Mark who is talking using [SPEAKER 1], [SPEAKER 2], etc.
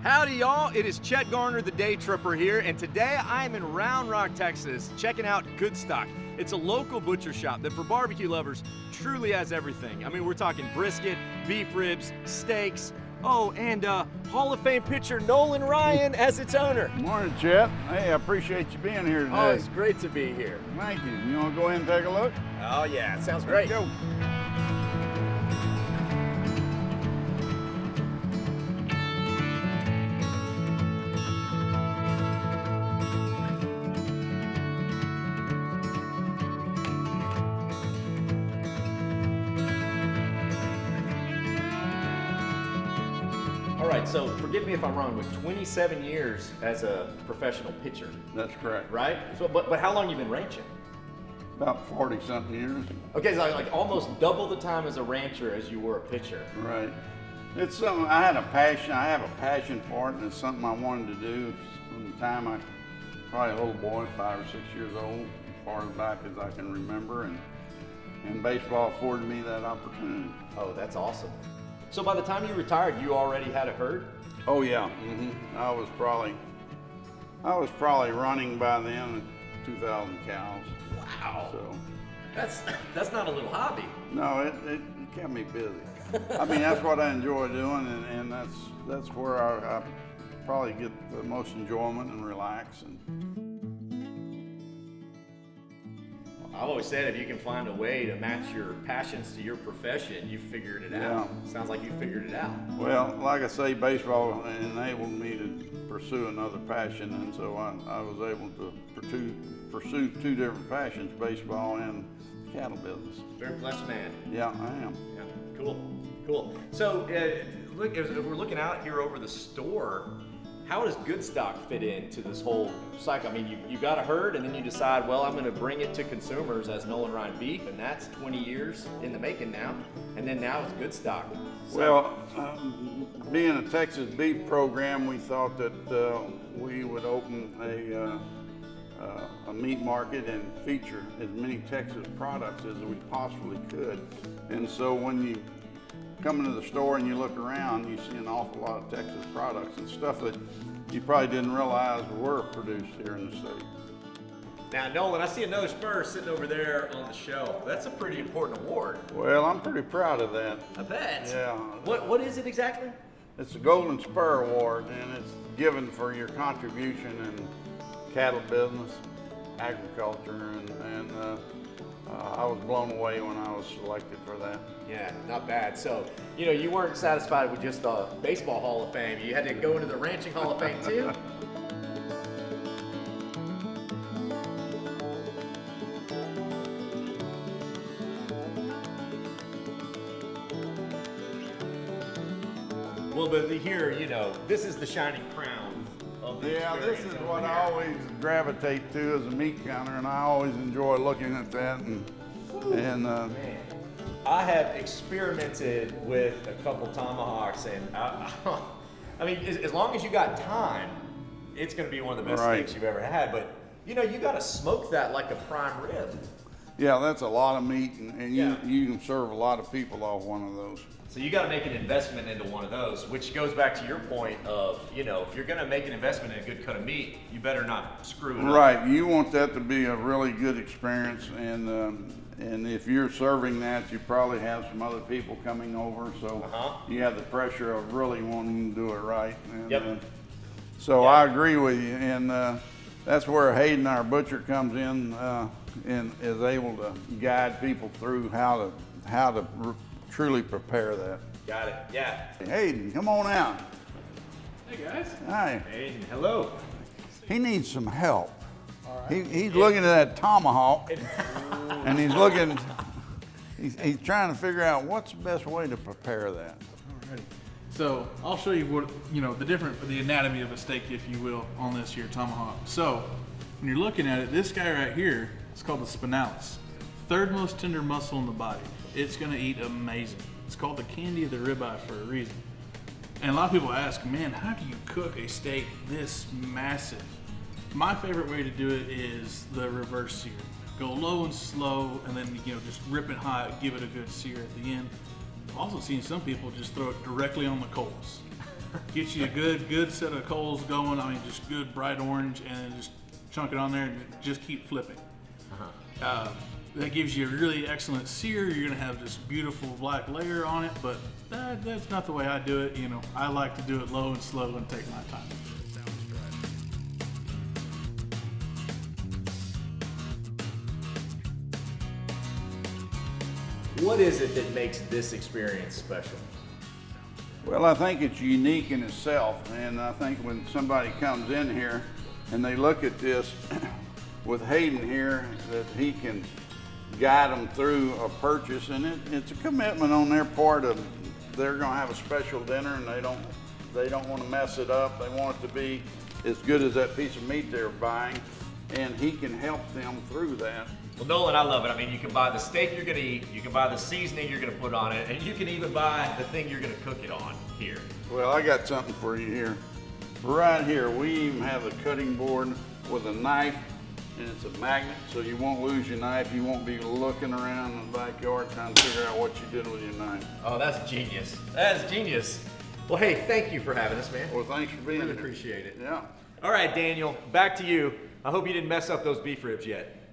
[SPEAKER 1] Howdy, y'all. It is Chet Garner, the Day Tripper here, and today I am in Round Rock, Texas, checking out Goodstock. It's a local butcher shop that, for barbecue lovers, truly has everything. I mean, we're talking brisket, beef ribs, steaks, oh, and Hall of Fame pitcher Nolan Ryan as its owner.
[SPEAKER 2] Morning, Chet. Hey, I appreciate you being here today.
[SPEAKER 1] Oh, it's great to be here.
[SPEAKER 2] Thank you. You want to go in and take a look?
[SPEAKER 1] Oh, yeah, it sounds great.
[SPEAKER 2] Let's go.
[SPEAKER 1] All right, so forgive me if I'm wrong, with 27 years as a professional pitcher,
[SPEAKER 2] That's correct.
[SPEAKER 1] right? So, but how long you been ranching?
[SPEAKER 2] About 40-something years.
[SPEAKER 1] Okay, so like almost double the time as a rancher as you were a pitcher.
[SPEAKER 2] Right. It's something I have a passion for it, and it's something I wanted to do from the time I probably a little boy, 5 or 6 years old, as far as back as I can remember, and baseball afforded me that opportunity.
[SPEAKER 1] Oh, that's awesome. So by the time you retired, you already had a herd?
[SPEAKER 2] Oh yeah. I was probably running by then 2,000 cows.
[SPEAKER 1] Wow.
[SPEAKER 2] So
[SPEAKER 1] That's not a little hobby.
[SPEAKER 2] no, it kept me busy. I mean, that's what I enjoy doing, and that's where I probably get the most enjoyment and relax. And
[SPEAKER 1] I've always said if you can find a way to match your passions to your profession, you figured it out. Sounds like you figured it out.
[SPEAKER 2] well, like I say, baseball enabled me to pursue another passion, and so I was able to pursue two different passions: baseball and cattle business.
[SPEAKER 1] Very blessed man.
[SPEAKER 2] Yeah, I am.
[SPEAKER 1] Yeah, cool. So, look, as we're looking out here over the store, how does Goodstock fit into this whole cycle? I mean, you got a herd, and then you decide, well, I'm going to bring it to consumers as Nolan Ryan beef, and that's 20 years in the making now. And then now it's Goodstock. So,
[SPEAKER 2] Well, being a Texas beef program, we thought that we would open a meat market and feature as many Texas products as we possibly could. And so when you come into the store and you look around, you see an awful lot of Texas products and stuff that you probably didn't realize were produced here in the state.
[SPEAKER 1] now, Nolan, I see another spur sitting over there on the shelf. That's a pretty important award.
[SPEAKER 2] Well, I'm pretty proud of that.
[SPEAKER 1] I bet.
[SPEAKER 2] Yeah.
[SPEAKER 1] What is it exactly?
[SPEAKER 2] It's the Golden Spur Award, and it's given for your contribution in cattle business, agriculture, and I was blown away when I was selected for that.
[SPEAKER 1] Yeah, not bad. So, you weren't satisfied with just the Baseball Hall of Fame. You had to go into the Ranching Hall of Fame too? Well, but here, this is the shining crown of the
[SPEAKER 2] Yeah, this
[SPEAKER 1] experience
[SPEAKER 2] is
[SPEAKER 1] over
[SPEAKER 2] what
[SPEAKER 1] here.
[SPEAKER 2] I always gravitate to as a meat counter, and I always enjoy looking at that.
[SPEAKER 1] Man, I have experimented with a couple tomahawks, and I mean, as long as you got time, it's going to be one of the best
[SPEAKER 2] Right.
[SPEAKER 1] steaks you've ever had. But you got to smoke that like a prime rib.
[SPEAKER 2] Yeah, that's a lot of meat, and
[SPEAKER 1] Yeah.
[SPEAKER 2] you can serve a lot of people off one of those.
[SPEAKER 1] So you got to make an investment into one of those, which goes back to your point of, if you're going to make an investment in a good cut of meat, you better not screw it up.
[SPEAKER 2] Right, you want that to be a really good experience, and if you're serving that, you probably have some other people coming over, so you have the pressure of really wanting to do it right. And,
[SPEAKER 1] Yep.
[SPEAKER 2] So
[SPEAKER 1] Yeah.
[SPEAKER 2] I agree with you, and that's where Hayden, our butcher, comes in and is able to guide people through how to truly prepare that.
[SPEAKER 1] Got it. Yeah.
[SPEAKER 2] Hayden, come on out.
[SPEAKER 3] Hey guys.
[SPEAKER 2] Hi.
[SPEAKER 1] Hey, hello.
[SPEAKER 2] He needs some help. He's looking at that tomahawk, and he's trying to figure out what's the best way to prepare that.
[SPEAKER 3] Alrighty. So I'll show you what the anatomy of a steak, if you will, on this here tomahawk. So when you're looking at it, this guy right here is called the spinalis, third most tender muscle in the body. It's gonna eat amazing. It's called the candy of the ribeye for a reason. And a lot of people ask, man, how do you cook a steak this massive? My favorite way to do it is the reverse sear. Go low and slow, and then just rip it hot, give it a good sear at the end. I've also seen some people just throw it directly on the coals. Get you a good set of coals going. I mean, just good bright orange, and then just chunk it on there and just keep flipping. That gives you a really excellent sear. You're gonna have this beautiful black layer on it, but that's not the way I do it. You know, I like to do it low and slow and take my time.
[SPEAKER 1] What is it that makes this experience special?
[SPEAKER 2] Well, I think it's unique in itself, and I think when somebody comes in here and they look at this with Hayden here, that he can guide them through a purchase, and it's a commitment on their part of they're going to have a special dinner, and they don't want to mess it up. They want it to be as good as that piece of meat they're buying, and he can help them through that.
[SPEAKER 1] Well, Nolan, I love it. I mean, you can buy the steak you're gonna eat, you can buy the seasoning you're gonna put on it, and you can even buy the thing you're gonna cook it on here.
[SPEAKER 2] Well, I got something for you here. Right here, we even have a cutting board with a knife, and it's a magnet, so you won't lose your knife. You won't be looking around in the backyard trying to figure out what you did with your knife.
[SPEAKER 1] Oh, that's genius. That's genius. Well, hey, thank you for having us, man.
[SPEAKER 2] Well, thanks for being here.
[SPEAKER 1] Really appreciate it.
[SPEAKER 2] Yeah.
[SPEAKER 1] All right, Daniel, back to you. I hope you didn't mess up those beef ribs yet.